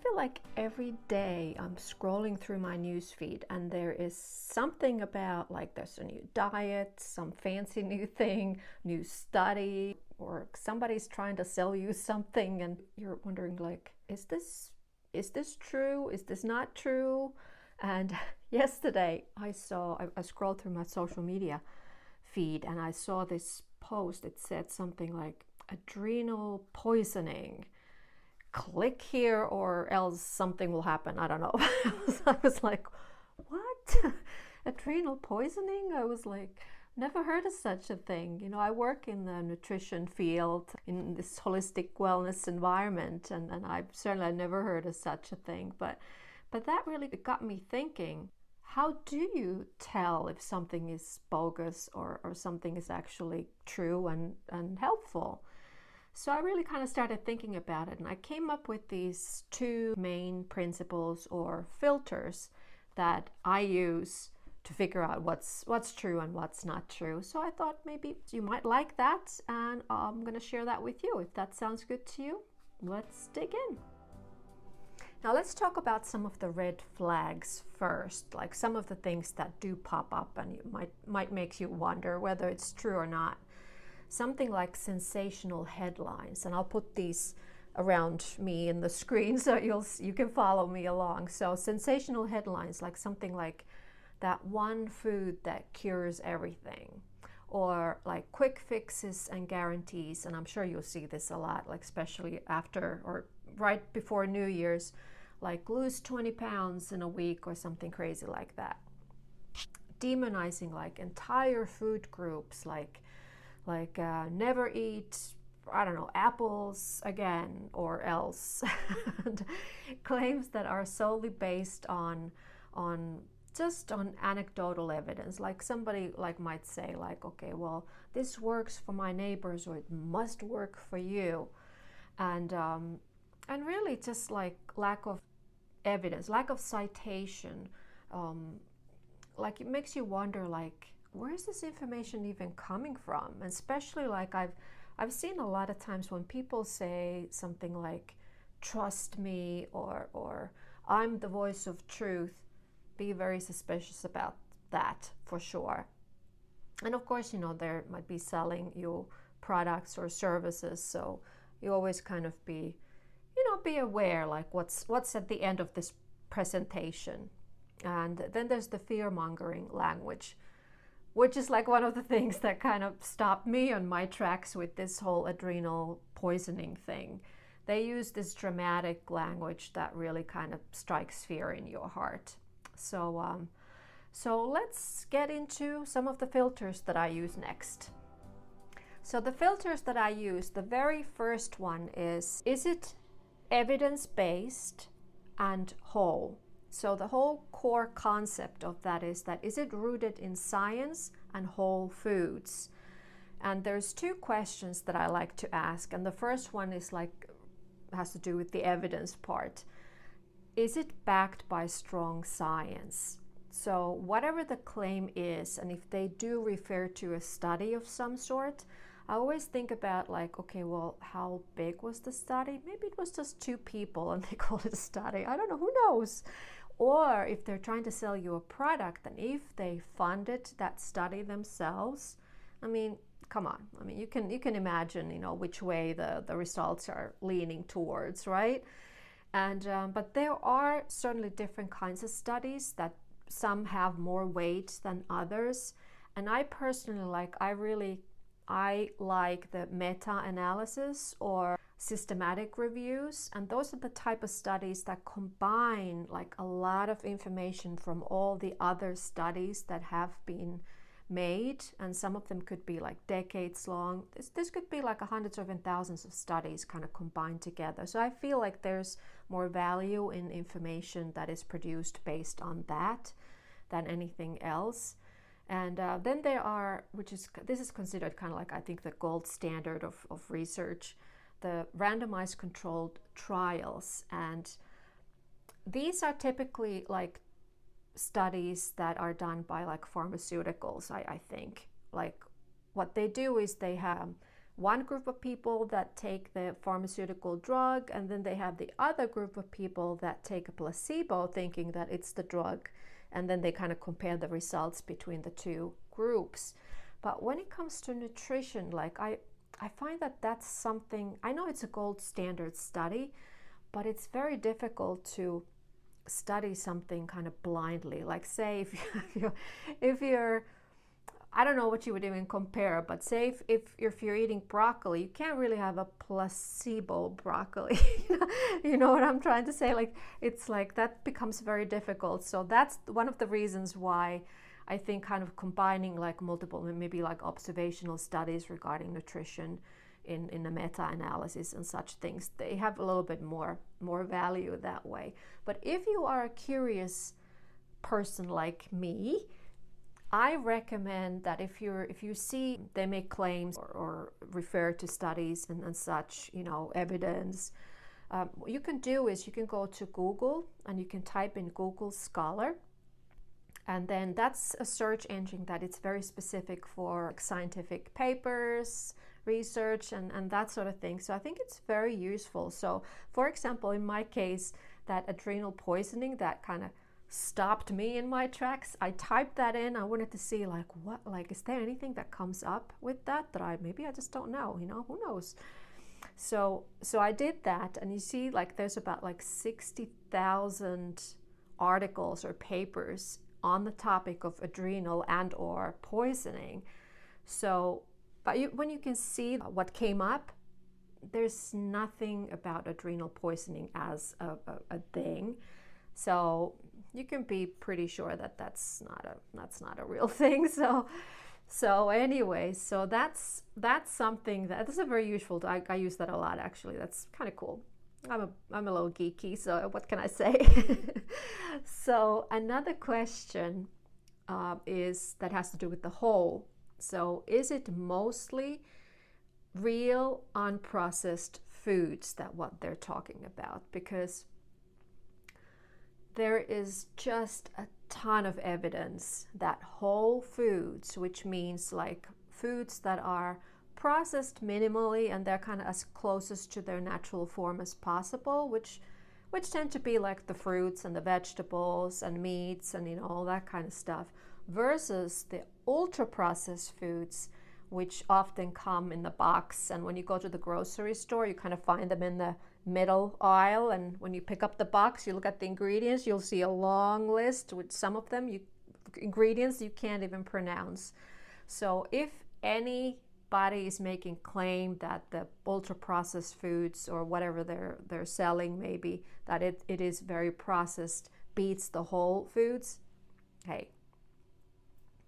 feel like every day I'm scrolling through my newsfeed and there is something about, like, there's a new diet, some fancy new thing, new study, or somebody's trying to sell you something and you're wondering, like, is this true? Is this not true? And yesterday I scrolled through my social media feed and I saw this post. It said something like adrenal poisoning, click here or else something will happen. I don't know. I was like, what? Adrenal poisoning? I was like, never heard of such a thing. You know, I work in the nutrition field in this holistic wellness environment, and I've certainly never heard of such a thing. But that really got me thinking, how do you tell if something is bogus or something is actually true and helpful? So I really kind of started thinking about it, and I came up with these two main principles or filters that I use to figure out what's true and what's not true. So I thought maybe you might like that, and I'm going to share that with you. If that sounds good to you, let's dig in. Now let's talk about some of the red flags first, like some of the things that do pop up and you might make you wonder whether it's true or not. Something like sensational headlines, and I'll put these around me in the screen so you can follow me along. So sensational headlines, like something like that one food that cures everything, or like quick fixes and guarantees. And I'm sure you'll see this a lot, like especially after or right before New Year's, like lose 20 pounds in a week or something crazy like that. Demonizing like entire food groups, like never eat, I don't know, apples again or else. And claims that are solely based on anecdotal evidence. Like somebody might say, like, okay, well, this works for my neighbors, or it must work for you. And really just like lack of evidence, lack of citation. Like it makes you wonder, like, where is this information even coming from? And especially like I've seen a lot of times when people say something like, trust me, or I'm the voice of truth, be very suspicious about that for sure. And of course, you know, there might be selling you products or services, so you always kind of be aware, like what's at the end of this presentation. And then there's the fear-mongering language, which is like one of the things that kind of stopped me on my tracks with this whole adrenal poisoning thing. They use this dramatic language that really kind of strikes fear in your heart. So let's get into some of the filters that I use next. So the filters that I use, the very first one is it evidence-based and whole? So the whole core concept of that is it rooted in science and whole foods? And there's two questions that I like to ask. And the first one is has to do with the evidence part. Is it backed by strong science? So whatever the claim is, and if they do refer to a study of some sort, I always think about, like, okay, well, how big was the study? Maybe it was just 2 people and they call it a study. I don't know, who knows? Or if they're trying to sell you a product, and if they funded that study themselves, I mean, come on. I mean, you can imagine, you know, which way the results are leaning towards, right? And but there are certainly different kinds of studies that some have more weight than others. And I personally I like the meta-analysis or systematic reviews, and those are the type of studies that combine like a lot of information from all the other studies that have been made, and some of them could be like decades long. This could be like hundreds or even thousands of studies kind of combined together. So I feel like there's more value in information that is produced based on that than anything else. And then there are, this is considered kind of like, I think, the gold standard of research, the randomized controlled trials. And these are typically like studies that are done by like pharmaceuticals, I think. Like what they do is they have one group of people that take the pharmaceutical drug, and then they have the other group of people that take a placebo thinking that it's the drug, and then they kind of compare the results between the two groups. But when it comes to nutrition, like I find that that's something, I know it's a gold standard study, but it's very difficult to study something kind of blindly. Like say if you're I don't know what you would even compare, but say if you're eating broccoli, you can't really have a placebo broccoli. You know what I'm trying to say? Like it's like that becomes very difficult. So that's one of the reasons why I think kind of combining like multiple, maybe like observational studies regarding nutrition in a meta-analysis and such things, they have a little bit more value that way. But if you are a curious person like me, I recommend that if you see they make claims or refer to studies and such, evidence, what you can do is you can go to Google and you can type in Google Scholar, and then that's a search engine that it's very specific for scientific papers, research, and that sort of thing. So I think it's very useful. So for example, in my case, that adrenal poisoning that kind of stopped me in my tracks, I typed that in. I wanted to see is there anything that comes up with that I just don't know, who knows. So I did that, and you see like there's about like 60,000 articles or papers on the topic of adrenal and or poisoning. So but when you can see what came up, there's nothing about adrenal poisoning as a thing. So you can be pretty sure that that's not a real thing. So anyway, so that's something that's a very useful. I use that a lot actually. That's kind of cool. I'm a little geeky, so what can I say? So another question is that has to do with the whole. So is it mostly real unprocessed foods that what they're talking about? Because there is just a ton of evidence that whole foods, which means like foods that are processed minimally and they're kind of as closest to their natural form as possible, which tend to be like the fruits and the vegetables and meats and all that kind of stuff, versus the ultra processed foods, which often come in the box, and when you go to the grocery store you kind of find them in the middle aisle, and when you pick up the box you look at the ingredients, you'll see a long list with some of them ingredients you can't even pronounce. So if anybody is making claim that the ultra processed foods or whatever they're selling, maybe that it is very processed, beats the whole foods, hey,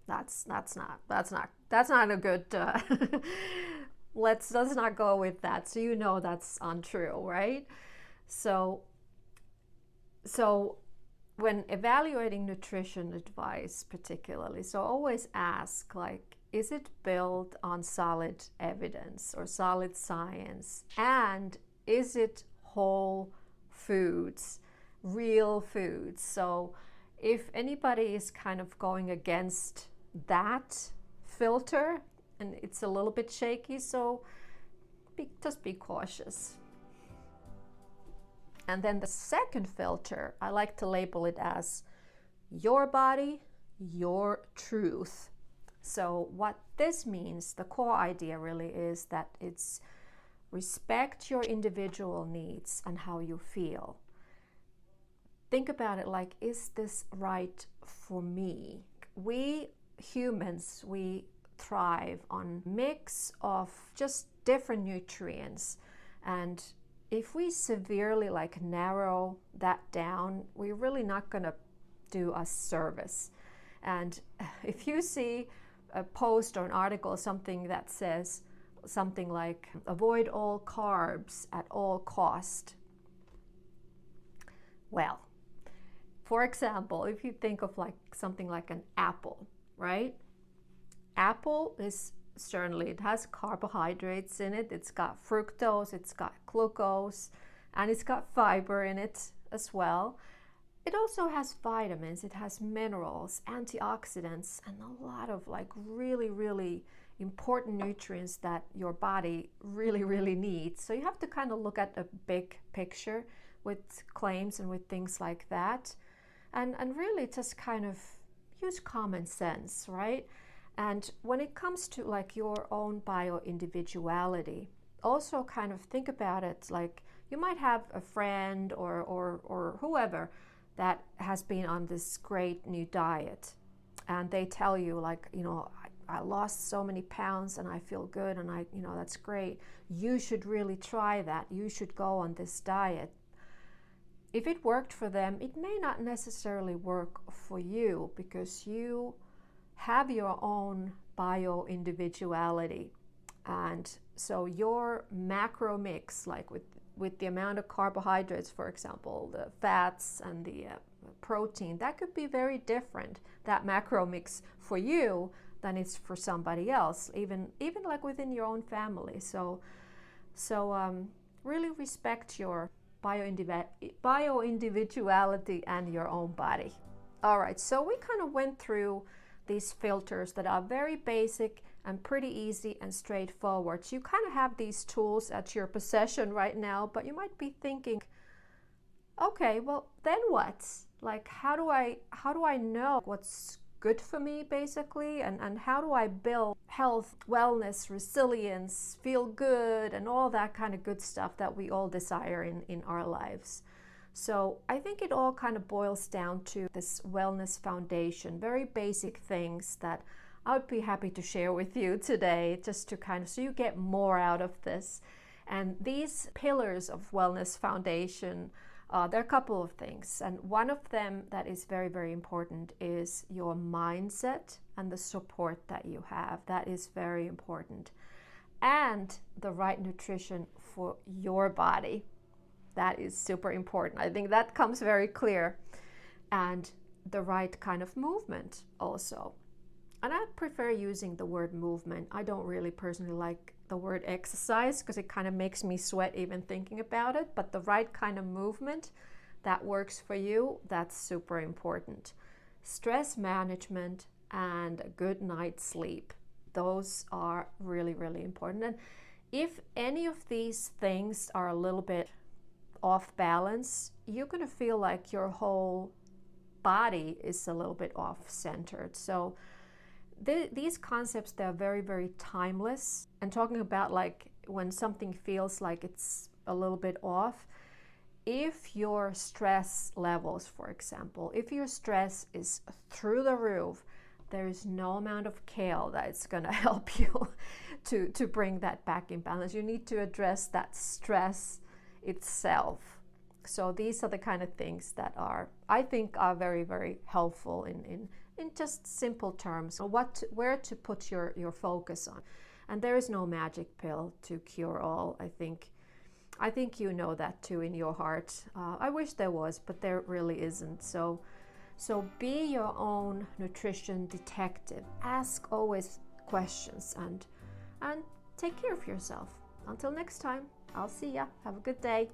that's not a good let's not go with that. So that's untrue, right? So when evaluating nutrition advice particularly, so always ask, like, is it built on solid evidence or solid science, and is it whole foods, real foods? So if anybody is kind of going against that filter, and it's a little bit shaky, so just be cautious. And then the second filter, I like to label it as your body, your truth. So what this means, the core idea really is that it's respect your individual needs and how you feel. Think about it like, is this right for me? We humans, we thrive on mix of just different nutrients, and if we severely like narrow that down, we're really not going to do a service. And if you see a post or an article, something that says something like avoid all carbs at all cost, well, for example, if you think of like something like an apple, right? Apple is certainly, it has carbohydrates in it, it's got fructose, it's got glucose, and it's got fiber in it as well. It also has vitamins, it has minerals, antioxidants, and a lot of like really, really important nutrients that your body really, really needs. So you have to kind of look at a big picture with claims and with things like that. And really just kind of use common sense, right? And when it comes to like your own bio-individuality, also kind of think about it like you might have a friend or whoever that has been on this great new diet, and they tell you like, you know, I lost so many pounds and I feel good and you know, that's great. You should really try that. You should go on this diet. If it worked for them, it may not necessarily work for you because you have your own bio-individuality. And so your macro mix, like with the amount of carbohydrates, for example, the fats and the protein, that could be very different, that macro mix for you than it's for somebody else, even like within your own family. So really respect your bio-individuality and your own body. All right, so we kind of went through these filters that are very basic and pretty easy and straightforward. So you kind of have these tools at your possession right now, but you might be thinking, okay, well then what? Like how do I know what's good for me basically, and how do I build health, wellness, resilience, feel good, and all that kind of good stuff that we all desire in our lives? So I think it all kind of boils down to this wellness foundation, very basic things that I would be happy to share with you today, just to kind of so you get more out of this. And these pillars of wellness foundation, there are a couple of things, and one of them that is very, very important is your mindset and the support that you have. That is very important. And the right nutrition for your body. That is super important. I think that comes very clear. And the right kind of movement also. And I prefer using the word movement. I don't really personally like the word exercise because it kind of makes me sweat even thinking about it. But the right kind of movement that works for you, that's super important. Stress management and a good night's sleep. Those are really, really important. And if any of these things are a little bit off balance, you're going to feel like your whole body is a little bit off-centered. So these concepts, they're very, very timeless. And talking about like when something feels like it's a little bit off, if your stress levels, for example, if your stress is through the roof, there is no amount of kale that's going to help you to bring that back in balance. You need to address that stress itself. So these are the kind of things that I think are very, very helpful in just simple terms, where to put your focus on. And there is no magic pill to cure all. I think you know that too in your heart. I wish there was, but there really isn't. So be your own nutrition detective. Ask always questions and take care of yourself. Until next time, I'll see ya. Have a good day.